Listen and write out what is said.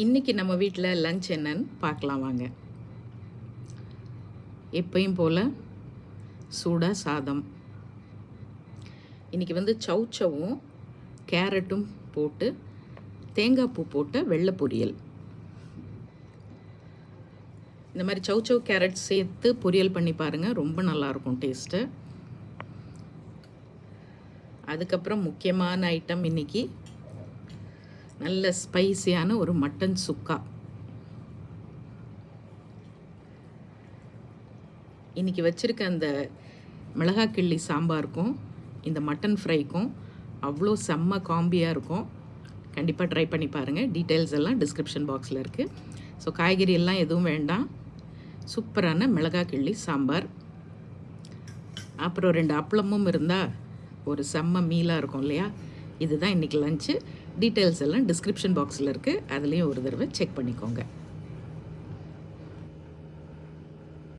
இன்றைக்கி நம்ம வீட்டில் லஞ்ச் என்னன்னு பார்க்கலாம் வாங்க. எப்பயும் போல் சூடாக சாதம். இன்றைக்கி சௌச்சவும் கேரட்டும் போட்டு தேங்காய் பூ போட்ட வெள்ளை பொரியல். இந்த மாதிரி சௌச்சவ் கேரட் சேர்த்து பொரியல் பண்ணி பாருங்கள், ரொம்ப நல்லாயிருக்கும் டேஸ்ட்டு. அதுக்கப்புறம் முக்கியமான ஐட்டம் இன்றைக்கி நல்ல ஸ்பைசியான ஒரு மட்டன் சுக்கா. இன்றைக்கி வச்சுருக்க அந்த மிளகாய் கிள்ளி சாம்பாருக்கும் இந்த மட்டன் ஃப்ரைக்கும் அவ்வளோ செம்ம காம்பியாக இருக்கும். கண்டிப்பாக ட்ரை பண்ணி பாருங்கள். டீட்டெயில்ஸ் எல்லாம் டிஸ்கிரிப்ஷன் பாக்ஸில் இருக்குது. ஸோ காய்கறி எல்லாம் எதுவும் வேண்டாம், சூப்பரான மிளகாய் கிள்ளி சாம்பார். அப்புறம் 2 அப்பளமும் இருந்தால் ஒரு செம்ம மீலாக இருக்கும் இல்லையா? இதுதான் இன்றைக்கி லஞ்சு. டீட்டெயில்ஸ் எல்லாம் டிஸ்கிரிப்ஷன் பாக்ஸில் இருக்குது, அதுலேயும் ஒரு தடவை செக் பண்ணிக்கோங்க.